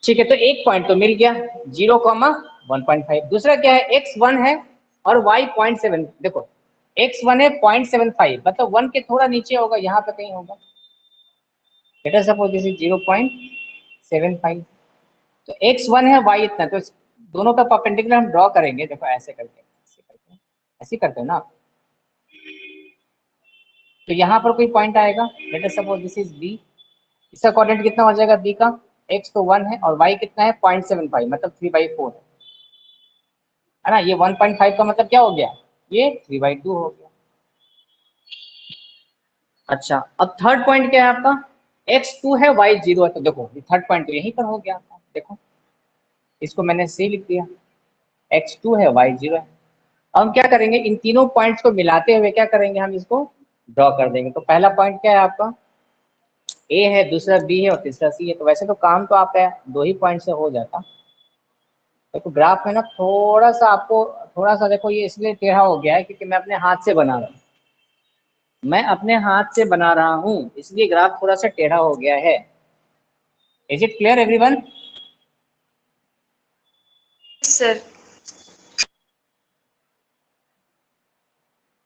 ठीक है, तो एक पॉइंट तो मिल गया 0,1.5। दूसरा क्या है, x1 है और y 0.7। देखो x1 है 0.75, मतलब 1 के थोड़ा नीचे होगा, यहाँ पे कहीं होगा। Let us suppose this is 0.75। तो x1 है, y इतना, तो दोनों का परपेंडिकुलर हम ड्रॉ करेंगे। देखो ऐसे करके, ऐसे करते हो ना, तो यहाँ पर कोई पॉइंट आएगा। Let us suppose this is b। इसका कोऑर्डिनेट कितना हो जाएगा b का, x तो 1 है और y कितना है 0.75, मतलब 3/4 है ना। ये 1.5 का मतलब क्या हो गया, ये 3/2 हो गया। अच्छा, अब थर्ड पॉइंट क्या है आपका, x2 है y 0 है। तो देखो ये थर्ड पॉइंट तो यहीं पर हो गया आपका। देखो इसको मैंने सी लिख दिया, x2 है y 0 है। अब हम क्या करेंगे, इन तीनों पॉइंट्स को मिलाते हुए क्या करेंगे, हम इसको ड्रॉ कर देंगे। तो पहला पॉइंट क्या है आपका, ए है, दूसरा बी है और तीसरा सी है। तो वैसे तो काम तो आपका 2 ही पॉइंट से हो जाता। देखो ग्राफ में ना थोड़ा सा आपको, थोड़ा सा देखो ये इसलिए टेढ़ा हो गया है क्योंकि मैं अपने हाथ से बना रहा हूँ, इसलिए ग्राफ थोड़ा सा टेढ़ा हो गया है। Is it clear everyone? Sir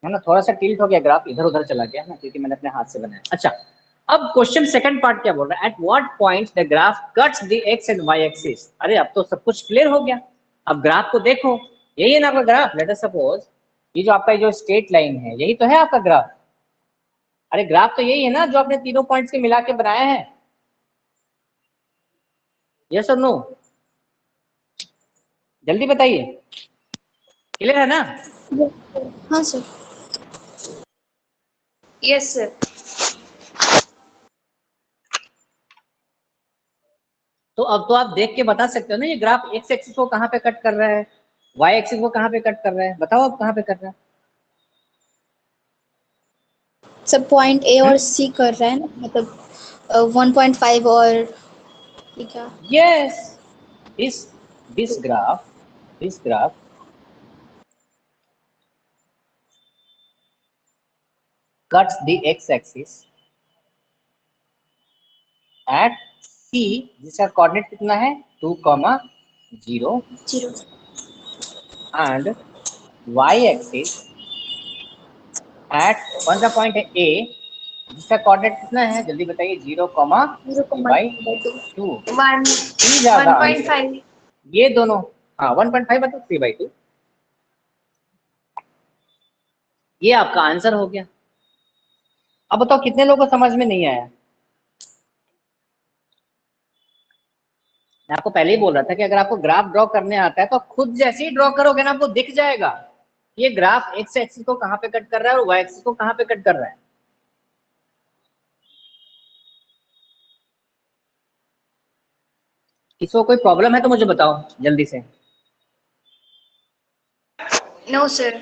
है ना, थोड़ा सा टिल्ट हो गया ग्राफ, इधर उधर चला गया ना, क्योंकि मैंने अपने हाथ से बनाया। अच्छा, अब क्वेश्चन सेकंड पार्ट क्या बोल रहा है, at what point the graph cuts the X and Y axis. अरे अब तो सब कुछ क्लियर हो गया। अब ग्राफ को देखो, यही है ना आपका ग्राफ। लेट अस सपोज ये जो आपका जो स्ट्रेट लाइन है, यही तो है आपका ग्राफ। अरे ग्राफ तो यही है ना जो आपने तीनों पॉइंट्स के मिला के बनाया है। यस और नो, जल्दी बताइए, क्लियर है ना? हाँ सर। Yes sir. तो अब तो आप देख के बता सकते हो ना ये ग्राफ एक्स एक्सिस को कहाँ पे कट कर रहा है, वाई एक्सिस को कहाँ पे कट कर रहा है, बताओ आप कहाँ पे कर रहा है। सब पॉइंट ए और सी कर रहा है ना, मतलब 1.5 और ये क्या। Yes, this graph cuts the x-axis at c, जिसका कोऑर्डिनेट कितना है 2,0 0 and y-axis at कौन सा पॉइंट है a, जिसका कोऑर्डिनेट कितना है जल्दी बताइए 0,3/2। 1.5। ये दोनों, हाँ 1.5 मतलब 3/2। ये आपका आंसर हो गया। अब बताओ कितने लोगों को समझ में नहीं आया। मैं आपको पहले ही बोल रहा था कि अगर आपको ग्राफ ड्रॉ करने आता है तो आप खुद जैसे ही ड्रॉ करोगे ना आपको दिख जाएगा ये ग्राफ एक्स एक्सिस को कहां पे कट कर रहा है और वाई एक्सिस को कहां पे कट कर रहा है। किसी को कोई प्रॉब्लम है तो मुझे बताओ जल्दी से। No sir.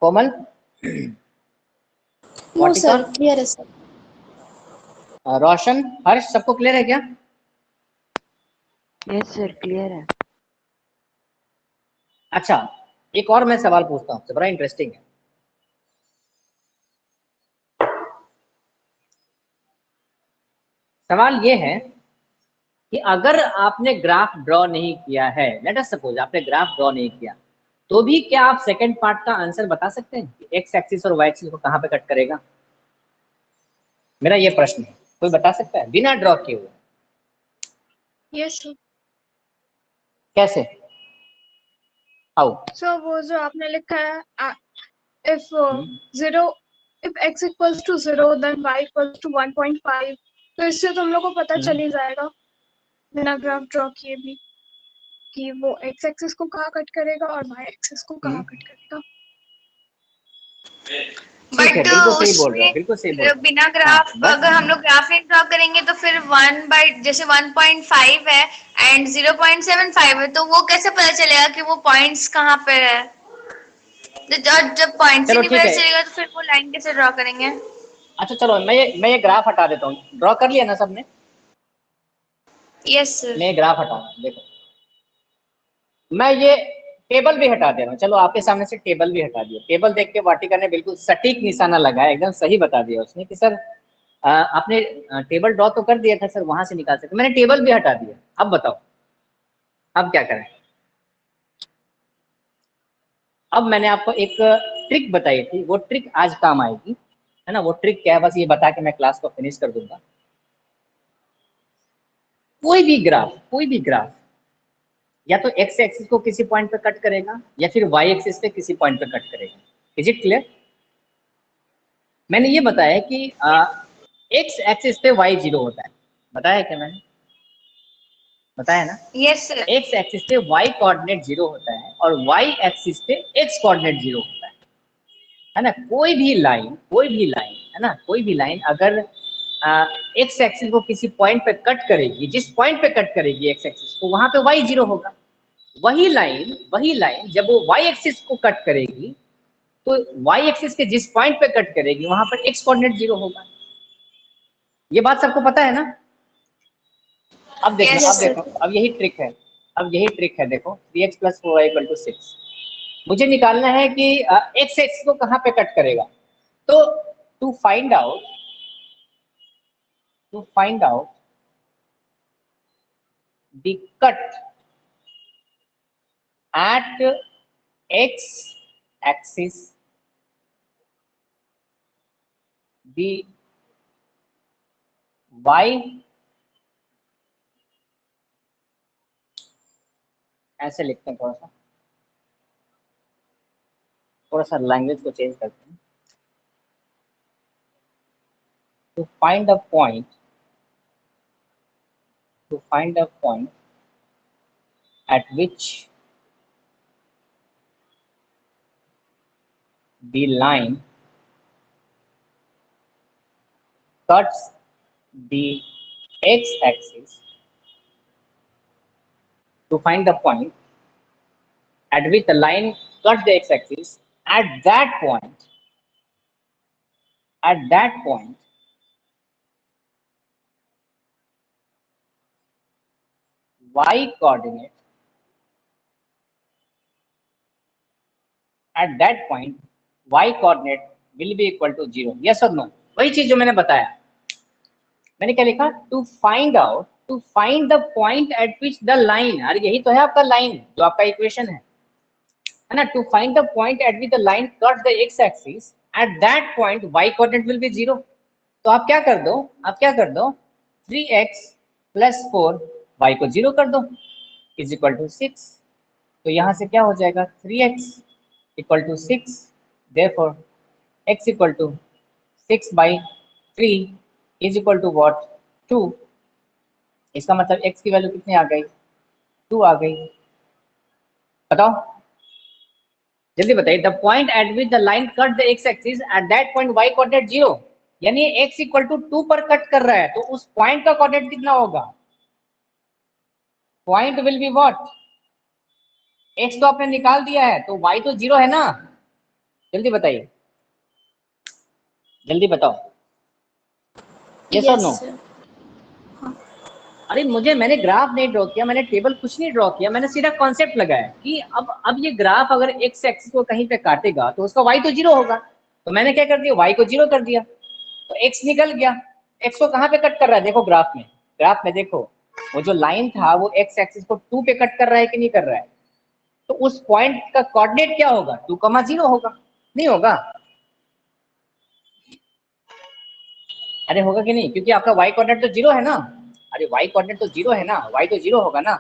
Komal, no Vatika, sir, clear है सर। रोशन, हर्ष, सबको क्लियर है क्या? यस सर, क्लियर है। अच्छा, एक और मैं सवाल पूछता हूँ, बड़ा इंटरेस्टिंग है। सवाल ये है कि अगर आपने ग्राफ ड्रॉ नहीं किया है, लेट अस सपोज आपने ग्राफ ड्रॉ नहीं किया, तो भी क्या आप सेकंड पार्ट का आंसर बता सकते हैं कि एक्स एक्सिस और वाई एक्सिस को कहां पे कट करेगा? मेरा ये प्रश्न है, कोई बता सकता है बिना ड्रॉ किए हुए? Yes sir. कैसे, हाउ? सो वो जो आपने लिखा है, if 0 if x equals to 0 then y equals to 1.5, तो इससे तो हम लोग को पता चल ही जाएगा बिना ग्राफ ड्रॉ किए भी कि वो x एक्सिस को कहाँ कट करेगा और y एक्सिस को कहाँ कट करेगा। ठीक है, बट बिल्कुल सही बोल रहे हो, उसमें बिल्कुल सही बोल रहे हो। बिना हाँ, ग्राफ बट अगर हम लोग ग्राफ नहीं ड्रॉ करेंगे तो फिर 1/जैसे 1.5 है एंड 0.75 है, तो वो कैसे पता चलेगा कि वो पॉइंट्स कहाँ पे है? जब पॉइंट्स ही चलो नहीं ठीक पता है। चलेगा तो फिर वो लाइन कैसे ड्रॉ करेंगे? अच्छा चलो, मैं ये ग्राफ हटा देता हूँ। ड्रॉ कर लिया ना सबने? Yes sir. मैं ये ग्राफ हटा, देखो मैं ये टेबल भी हटा दे रहा हूँ। चलो आपके सामने से टेबल भी हटा दिया। टेबल देख के वाटिका ने बिल्कुल सटीक निशाना लगाया, एकदम सही बता दिया उसने कि सर आपने टेबल ड्रॉ तो कर दिया था सर, वहां से निकाल सकते, मैंने टेबल भी हटा दिया। अब बताओ अब क्या करें। अब मैंने आपको एक ट्रिक बताई थी, वो ट्रिक आज काम आएगी, है ना। वो ट्रिक क्या है, बस ये बता के मैं क्लास को फिनिश कर दूंगा। कोई भी ग्राफ या तो एक्स एक्सिस को किसी पॉइंट पे कट करेगा या फिर वाई एक्सिस पे किसी पॉइंट पे कट करेगा। Is it clear? मैंने ये बताया कि एक्स एक्सिस पे वाई 0 होता है, बताया क्या मैंने? बताया ना। Yes sir. एक्स एक्सिस पे वाई कोऑर्डिनेट 0 होता है और वाई एक्सिस पे एक्स कोऑर्डिनेट 0 होता है ना। कोई भी लाइन है ना, कोई भी लाइन अगर एक्स एक्सिस को किसी पॉइंट पे कट करेगी, जिस पॉइंट पे कट करेगी एक्स एक्सिस को, वहां पे वाई 0 होगा। वही लाइन जब वो वाई एक्सिस को कट करेगी तो वाई एक्सिस के जिस पॉइंट पे कट करेगी वहां पर एक्स कोऑर्डिनेट 0 होगा। ये बात सबको पता है ना? अब देखो Yes, अब sir. देखो अब यही ट्रिक है। देखो 3x + 4y = 6। मुझे निकालना है कि एक्स एक्सिस को कहाँ पे कट करेगा। तो to find out the cut at x axis, the y, ऐसे लिखते हैं, थोड़ा सा लैंग्वेज को चेंज करते हैं। To find a point at which the line cuts the x-axis, to find the point at which the line cuts the x-axis, at that point y coordinate, at that point y coordinate will be equal to 0। yes or no? वही चीज जो मैंने बताया। मैंने क्या लिखा? To find the point at which the line, अरे यही तो है आपका लाइन, जो आपका इक्वेशन है ना। To find the point at which the line cut the X axis, at that point Y coordinate will be 0। तो आप क्या कर दो 3x + 4 y को 0 कर दो इज इक्वल टू 6। तो यहाँ से क्या हो जाएगा? 3x = 6, therefore x = 6/3 is equal to what? 2। इसका मतलब x की वैल्यू कितनी आ गई? 2 आ गई। बताओ जल्दी बताइए। The point at which the line cut the X axis, at that point y coordinate 0, यानी x = 2 पर कट कर रहा है, तो उस पॉइंट का कोऑर्डिनेट कितना होगा? Point will be what? x तो आपने निकाल दिया है, तो y तो 0 है ना। जल्दी बताइए, जल्दी बताओ, यस और नो? sir. अरे मैंने ग्राफ नहीं ड्रॉ किया, मैंने टेबल कुछ नहीं ड्रॉ किया, मैंने सीधा कॉन्सेप्ट लगाया कि अब ये ग्राफ अगर एक्स एक्सिस को कहीं पे काटेगा तो उसका y तो 0 होगा। तो मैंने क्या कर दिया? y को 0 कर दिया, तो x निकल गया। x को कहाँ पे कट कर रहा है? देखो ग्राफ में देखो, वो जो लाइन था वो एक्स एक्सिस को 2 पे कट कर रहा है कि नहीं कर रहा है? तो उस पॉइंट का कोऑर्डिनेट क्या होगा? 2,0 होगा, नहीं होगा? अरे होगा कि नहीं? क्योंकि आपका y कोऑर्डिनेट तो 0 है ना। अरे y कोऑर्डिनेट तो 0 है ना, y तो 0 होगा ना।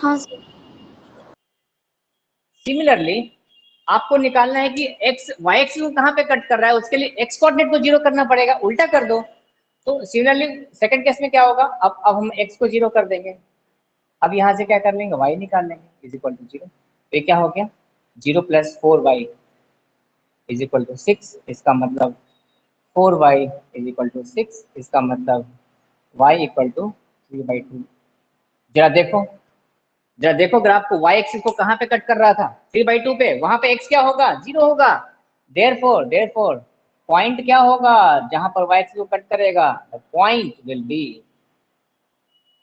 हाँ sir. सिमिलरली आपको निकालना है कि x y एक्सिस को कहाँ पे कट कर रहा है, उसके लिए x कोऑर्डिनेट को 0 करना पड़ेगा, उल्टा कर दो। तो सिमिलरली सेकंड केस में क्या होगा? अब हम x को 0 कर देंगे, अब यहाँ से क्या कर लेंगे? y निकाल लेंगे इज इक्वल टू 0। तो क्या हो गया? 0 + 4y इज इक्वल टू 6। इसका मतलब 4y इज इक्वल टू 6, इसका मतलब y इक्वल टू 3/2। जरा देखो ग्राफ को, y एक्सिस को कहाँ पे कट कर रहा था? 3/2 पे। वहां पे x क्या होगा? 0 होगा। देयरफॉर पॉइंट क्या होगा जहां पर y एक्सिस को कट करेगा? The point will be,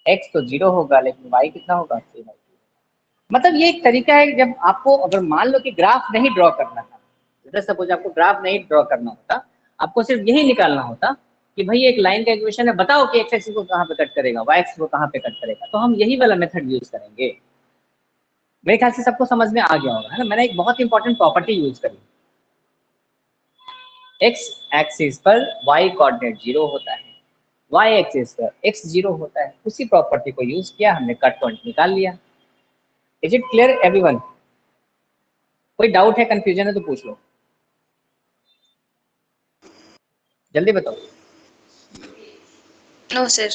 x तो 0 होगा लेकिन y कितना होगा? 3/2। मतलब ये एक तरीका है, जब आपको अगर मान लो कि ग्राफ नहीं ड्रॉ करना था, सपोज आपको ग्राफ नहीं ड्रॉ करना होता, आपको सिर्फ यही निकालना होता कि भाई एक लाइन का इक्वेशन है, बताओ कि एक्स एक्सिस को कहाँ पे कट करेगा, वाई एक्सिस को कहाँ पे कट करेगा, तो हम यही वाला मेथड यूज करेंगे। मेरे ख्याल से सबको समझ में आ गया होगा, है ना। मैंने एक बहुत इंपॉर्टेंट प्रॉपर्टी यूज करी, एक्स एक्सिस पर वाई कोऑर्डिनेट 0 होता है, वाई एक्सिस पर एक्स 0 होता है, उसी प्रॉपर्टी को यूज किया, हमने कट पॉइंट निकाल लिया। Is it clear everyone? कोई डाउट है, कंफ्यूजन है तो पूछ लो, जल्दी बताओ। No sir.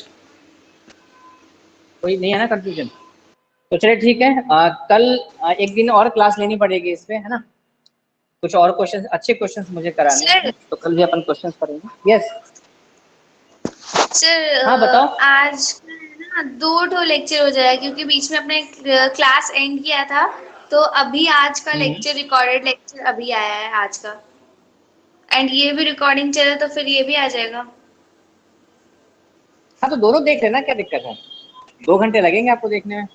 कोई नहीं है ना कंफ्यूजन? तो चलिए ठीक है, कल एक दिन और क्लास लेनी पड़ेगी इस पे, है ना। कुछ और क्वेश्चंस, अच्छे क्वेश्चंस मुझे कराने सर हैं, तो कल भी अपन क्वेश्चंस करेंगे। यस सर हाँ बताओ। आज ना 2 लेक्चर हो जाएगा क्योंकि बीच में अपने क्लास एंड किया था, तो अभी आज का लेक्चर, रिकॉर्डेड लेक्चर अभी आया है आज का, एंड ये भी रिकॉर्डिंग चले तो फिर ये भी आ जाएगा। हाँ तो दोनों देख लेना, क्या दिक्कत है, 2 घंटे लगेंगे आपको देखने में,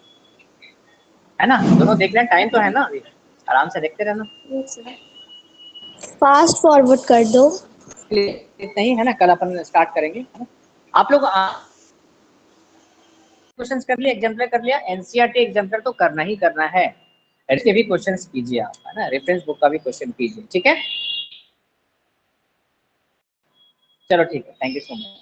है ना। दोनों देख लेना, टाइम तो है ना अभी, आराम से देखते रहना। फास्ट फॉरवर्ड कर दो। इतना ही है ना, कल अपन स्टार्ट करेंगे, है ना? आप लोग क्वेश्चंस कर लिया, एग्जाम्पलर कर लिया, एनसीईआरटी एग्जाम्पलर तो करना ही करना है, ऐसे भी क्वेश्चंस कीजिए आप, है ना, रेफरेंस बुक का भी क्वेश्चन कीजिए, ठीक है। चलो ठीक है, थैंक यू सो मच।